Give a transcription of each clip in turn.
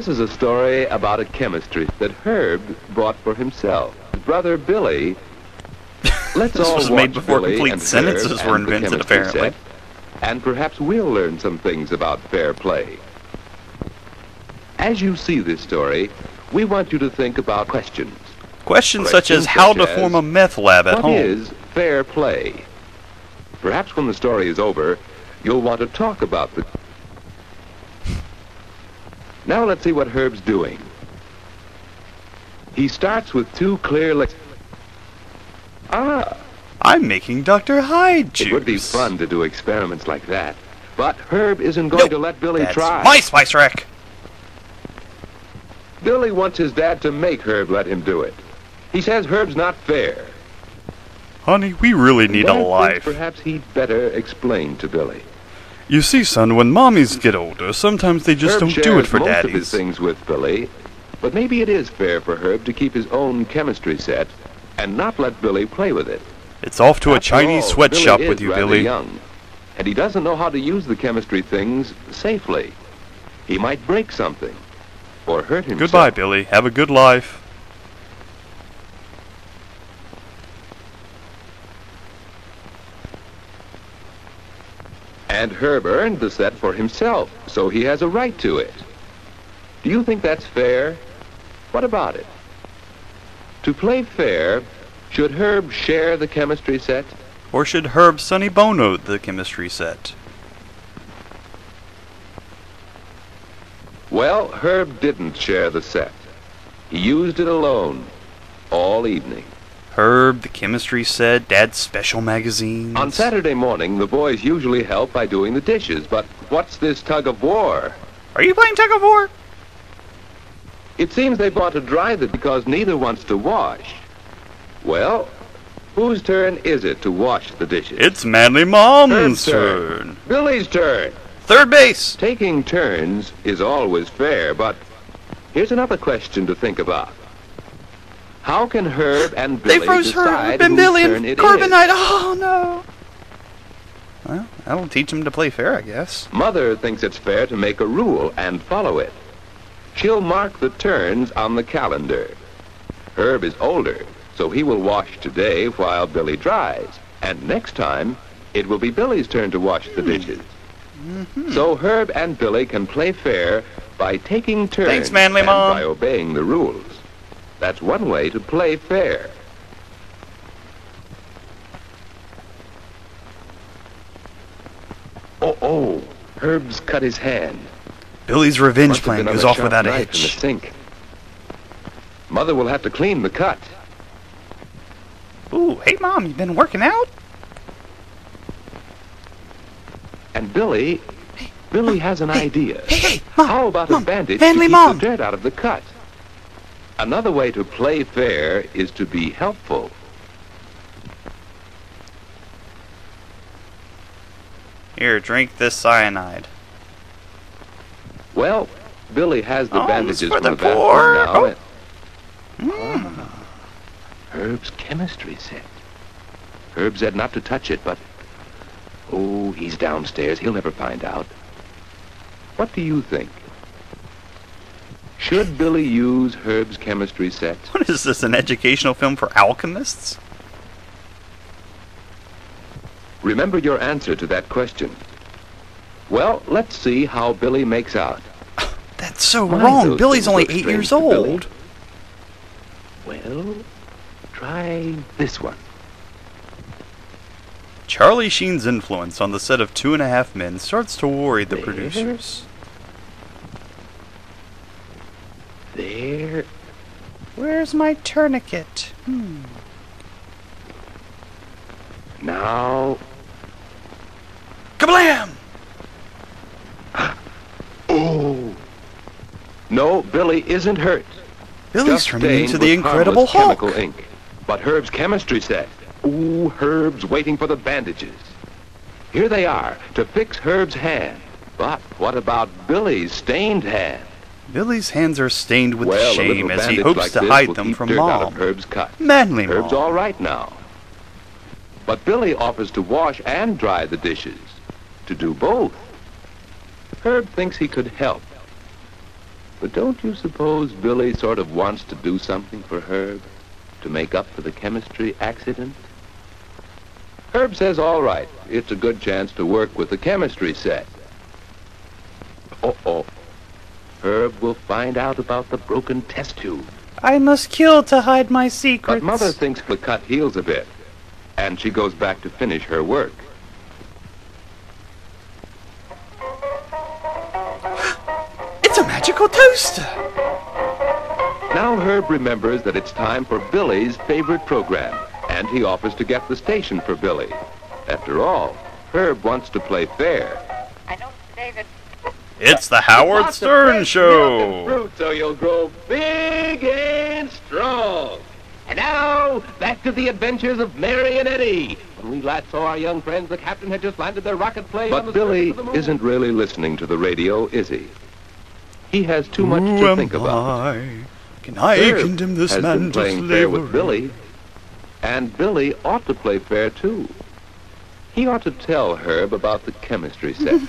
This is a story about a chemistry that Herb bought for himself. His brother Billy. Let's This all was watch made before Billy complete and sentences Herb were and the invented, chemistry apparently. set, and perhaps we'll learn some things about fair play. As you see this story, we want you to think about questions. Questions such as how to form a meth lab at home. What is fair play? Perhaps when the story is over, you'll want to talk about the... Now let's see what Herb's doing. He starts with two clear lists. I'm making Dr. Hyde juice. It would be fun to do experiments like that, but Herb isn't going to let Billy That's try. my spice rack. Billy wants his dad to make Herb let him do it. He says Herb's not fair. Honey, we really need a Dad thinks life. perhaps he'd better explain to Billy. You see, son, when mommies get older, sometimes they just Herb don't do it shares for most of his daddies. things with Billy, but maybe it is fair for Herb to keep his own chemistry set and not let Billy play with it. It's off to a After Chinese all, sweatshop Billy with is you, rather Billy. young, and he doesn't know how to use the chemistry things safely. He might break something or hurt himself. Goodbye, Billy. Have a good life. And Herb earned the set for himself, so he has a right to it. Do you think that's fair? What about it? To play fair, should Herb share the chemistry set? Or should Herb Sonny Bono the chemistry set? Well, Herb didn't share the set. He used it alone all evening. Herb, the chemistry set, Dad's special magazines. On Saturday morning, the boys usually help by doing the dishes, but what's this tug of war? Are you playing tug of war? It seems they want to dry them because neither wants to wash. Well, whose turn is it to wash the dishes? It's Manly Mom's Herb's turn. Billy's turn. Third base. Taking turns is always fair, but here's another question to think about. How can Herb and Billy They froze decide Herb and whose Billy turn in it carbonite. is? Oh, no. Well, that'll teach them to play fair, I guess. Mother thinks it's fair to make a rule and follow it. She'll mark the turns on the calendar. Herb is older, so he will wash today while Billy dries. And next time, it will be Billy's turn to wash the dishes. So Herb and Billy can play fair by taking turns Thanks, Manly and Mom. by obeying the rules. That's one way to play fair. Oh, Herb's cut his hand. Billy's revenge Must have plan been on goes a off sharp without a knife in the hitch. sink. Mother will have to clean the cut. Ooh, hey, Mom, you been working out? And Billy has an idea. Hey, Mom, How about Mom, a bandage Manly to keep Mom. the dirt out of the cut? Another way to play fair is to be helpful. Here, drink this cyanide. Well, Billy has the Oh, bandages it's for from the the bathroom poor. now. Oh. Herb's chemistry set. Herb said not to touch it, but... Oh, he's downstairs. He'll never find out. What do you think? Should Billy use Herb's chemistry set? What is this, an educational film for alchemists? Remember your answer to that question. Well, let's see how Billy makes out. That's so Why, wrong. those Billy's things only look 8 strange years to Billy. old. Well, try this one. Charlie Sheen's influence on the set of 2.5 Men starts to worry the There. producers. There. Where's my tourniquet? Now. Kablam! Oh. No, Billy isn't hurt. Billy's Just turning stained into the with Incredible harmless Hulk. chemical ink. But Herb's chemistry set. Ooh, Herb's waiting for the bandages. Here they are, to fix Herb's hand. But what about Billy's stained hand? Billy's hands are stained with Well, a shame little as he bandage hopes like to this hide will them keep from dirt out of Mom. Herb's cut. Manly Herb's Mom. all right now. But Billy offers to wash and dry the dishes. To do both. Herb thinks he could help. But don't you suppose Billy sort of wants to do something for Herb to make up for the chemistry accident? Herb says, all right, it's a good chance to work with the chemistry set. Uh-oh. Herb will find out about the broken test tube. I must kill to hide my secrets. But Mother thinks the cut heals a bit, and she goes back to finish her work. It's a magical toaster! Now Herb remembers that it's time for Billy's favorite program, and he offers to get the station for Billy. After all, Herb wants to play fair. I know, David. It's the Howard Stern Show! Fruit, so you'll grow big and strong. And now, back to the adventures of Mary and Eddie. When we last saw our young friends, the captain had just landed their rocket plane on the surface of the moon. But Billy isn't really listening to the radio, is he? He has too much to think about. Can I condemn this has man been to playing slavery? fair with Billy, and Billy ought to play fair too. He ought to tell Herb about the chemistry set.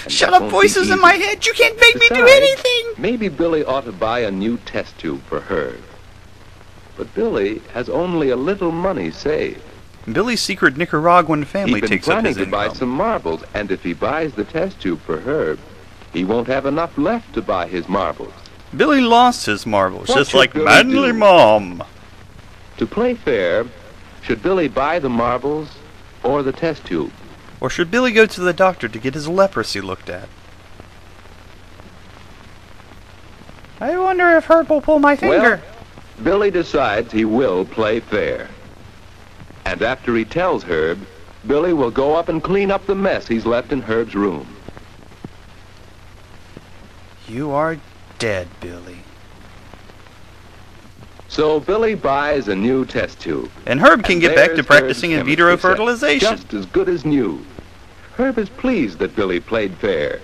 Shut up, voices in my head! You can't make me do anything! Maybe Billy ought to buy a new test tube for Herb. But Billy has only a little money saved. Billy's secret Nicaraguan family He's been takes up planning his to buy income. some marbles, and if he buys the test tube for Herb, he won't have enough left to buy his marbles. Billy lost his marbles, What just should like Billy Manly do? Mom. To play fair, should Billy buy the marbles or the test tube? Or should Billy go to the doctor to get his leprosy looked at? I wonder if Herb will pull my finger. Well, Billy decides he will play fair. And after he tells Herb, Billy will go up and clean up the mess he's left in Herb's room. You are dead, Billy. So Billy buys a new test tube. And Herb can get back to there's practicing Herb's in vitro chemistry set, fertilization. just as good as new. Herb is pleased that Billy played fair.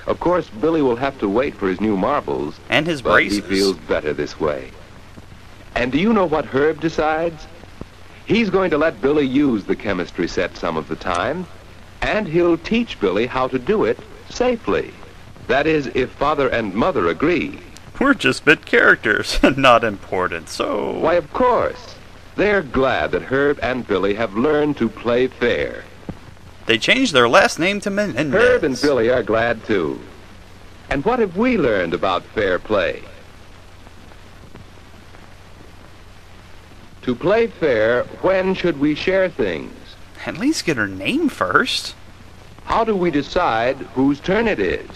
Of course, Billy will have to wait for his new marbles. And his but braces. he feels better this way. And do you know what Herb decides? He's going to let Billy use the chemistry set some of the time, and he'll teach Billy how to do it safely. That is, if Father and Mother agree. We're just bit characters, not important, so... Why, of course. They're glad that Herb and Billy have learned to play fair. They changed their last name to Menendez. Herb and Billy are glad, too. And what have we learned about fair play? To play fair, when should we share things? At least get her name first. How do we decide whose turn it is?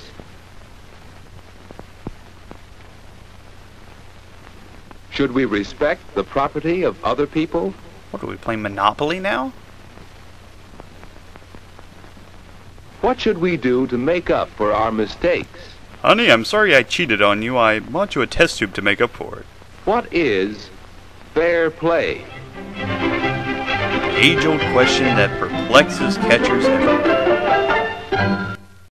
Should we respect the property of other people? What, are we playing Monopoly now? What should we do to make up for our mistakes? Honey, I'm sorry I cheated on you. I bought you a test tube to make up for it. What is fair play? The age-old question that perplexes catchers everywhere.